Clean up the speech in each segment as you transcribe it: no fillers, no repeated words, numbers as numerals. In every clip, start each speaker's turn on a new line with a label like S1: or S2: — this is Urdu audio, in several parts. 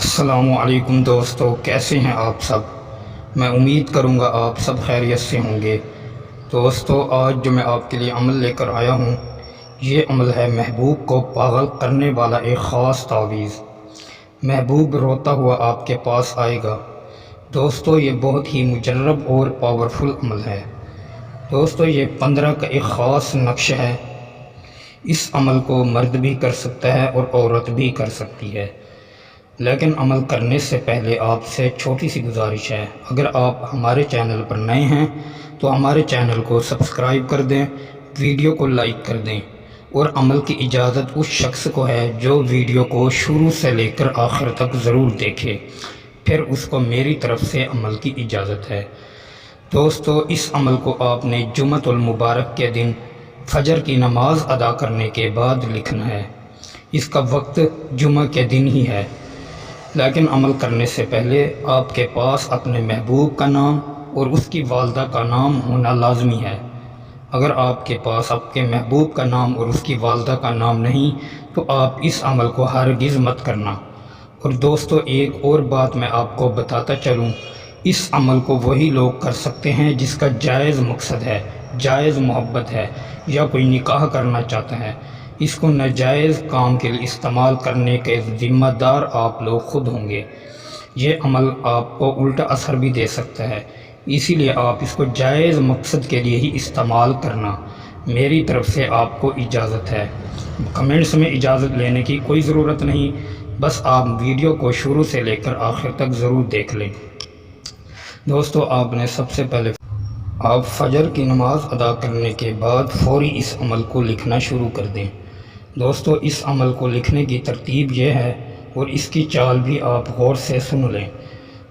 S1: السلام علیکم دوستو، کیسے ہیں آپ سب؟ میں امید کروں گا آپ سب خیریت سے ہوں گے۔ دوستو، آج جو میں آپ کے لیے عمل لے کر آیا ہوں، یہ عمل ہے محبوب کو پاگل کرنے والا ایک خاص تعویذ۔ محبوب روتا ہوا آپ کے پاس آئے گا۔ دوستو، یہ بہت ہی مجرب اور پاورفل عمل ہے۔ دوستو، یہ 15 کا ایک خاص نقش ہے۔ اس عمل کو مرد بھی کر سکتا ہے اور عورت بھی کر سکتی ہے، لیکن عمل کرنے سے پہلے آپ سے چھوٹی سی گزارش ہے۔ اگر آپ ہمارے چینل پر نئے ہیں تو ہمارے چینل کو سبسکرائب کر دیں، ویڈیو کو لائک کر دیں، اور عمل کی اجازت اس شخص کو ہے جو ویڈیو کو شروع سے لے کر آخر تک ضرور دیکھے، پھر اس کو میری طرف سے عمل کی اجازت ہے۔ دوستو، اس عمل کو آپ نے جمعۃ المبارک کے دن فجر کی نماز ادا کرنے کے بعد لکھنا ہے۔ اس کا وقت جمعہ کے دن ہی ہے، لیکن عمل کرنے سے پہلے آپ کے پاس اپنے محبوب کا نام اور اس کی والدہ کا نام ہونا لازمی ہے۔ اگر آپ کے پاس آپ کے محبوب کا نام اور اس کی والدہ کا نام نہیں تو آپ اس عمل کو ہرگز مت کرنا۔ اور دوستو، ایک اور بات میں آپ کو بتاتا چلوں، اس عمل کو وہی لوگ کر سکتے ہیں جس کا جائز مقصد ہے، جائز محبت ہے، یا کوئی نکاح کرنا چاہتا ہے۔ اس کو ناجائز کام کے لیے استعمال کرنے کے ذمہ دار آپ لوگ خود ہوں گے۔ یہ عمل آپ کو الٹا اثر بھی دے سکتا ہے، اسی لیے آپ اس کو جائز مقصد کے لیے ہی استعمال کرنا۔ میری طرف سے آپ کو اجازت ہے۔ کمنٹس میں اجازت لینے کی کوئی ضرورت نہیں، بس آپ ویڈیو کو شروع سے لے کر آخر تک ضرور دیکھ لیں۔ دوستو، آپ نے سب سے پہلے آپ فجر کی نماز ادا کرنے کے بعد فوری اس عمل کو لکھنا شروع کر دیں۔ دوستو، اس عمل کو لکھنے کی ترتیب یہ ہے، اور اس کی چال بھی آپ غور سے سن لیں۔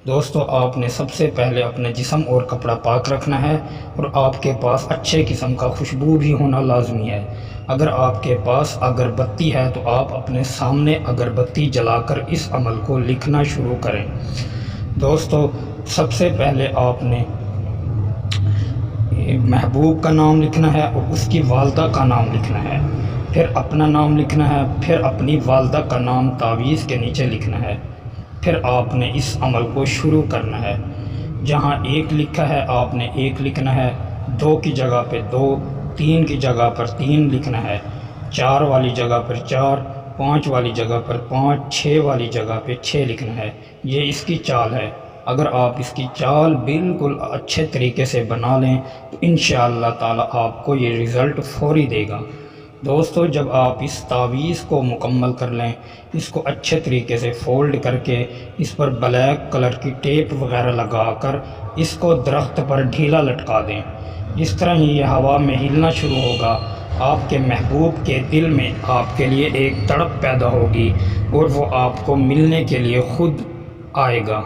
S1: دوستو، آپ نے سب سے پہلے اپنے جسم اور کپڑا پاک رکھنا ہے، اور آپ کے پاس اچھے قسم کا خوشبو بھی ہونا لازمی ہے۔ اگر آپ کے پاس اگربتی ہے تو آپ اپنے سامنے اگربتی جلا کر اس عمل کو لکھنا شروع کریں۔ دوستو، سب سے پہلے آپ نے محبوب کا نام لکھنا ہے اور اس کی والدہ کا نام لکھنا ہے، پھر اپنا نام لکھنا ہے، پھر اپنی والدہ کا نام تعویذ کے نیچے لکھنا ہے۔ پھر آپ نے اس عمل کو شروع کرنا ہے۔ جہاں 1 لکھا ہے آپ نے 1 لکھنا ہے، 2 کی جگہ پہ 2، 3 کی جگہ پر 3 لکھنا ہے، 4 والی جگہ پر 4، 5 والی جگہ پر 5، 6 والی جگہ پہ 6 لکھنا ہے۔ یہ اس کی چال ہے۔ اگر آپ اس کی چال بالکل اچھے طریقے سے بنا لیں تو انشاءاللہ تعالی آپ کو یہ رزلٹ فوری دے گا۔ دوستو، جب آپ اس تعویذ کو مکمل کر لیں، اس کو اچھے طریقے سے فولڈ کر کے اس پر بلیک کلر کی ٹیپ وغیرہ لگا کر اس کو درخت پر ڈھیلا لٹکا دیں۔ جس طرح ہی یہ ہوا میں ہلنا شروع ہوگا، آپ کے محبوب کے دل میں آپ کے لیے ایک تڑپ پیدا ہوگی اور وہ آپ کو ملنے کے لیے خود آئے گا۔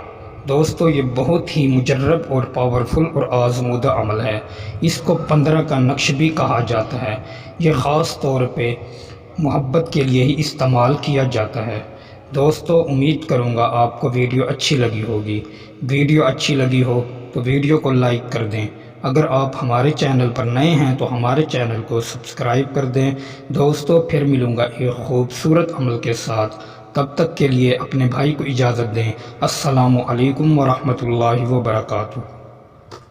S1: دوستو، یہ بہت ہی مجرب اور پاورفل اور آزمودہ عمل ہے۔ اس کو 15 کا نقش بھی کہا جاتا ہے۔ یہ خاص طور پہ محبت کے لیے ہی استعمال کیا جاتا ہے۔ دوستو، امید کروں گا آپ کو ویڈیو اچھی لگی ہوگی۔ ویڈیو اچھی لگی ہو تو ویڈیو کو لائک کر دیں۔ اگر آپ ہمارے چینل پر نئے ہیں تو ہمارے چینل کو سبسکرائب کر دیں۔ دوستو، پھر ملوں گا ایک خوبصورت عمل کے ساتھ۔ تب تک کے لیے اپنے بھائی کو اجازت دیں۔ السلام علیکم ورحمۃ اللہ وبرکاتہ۔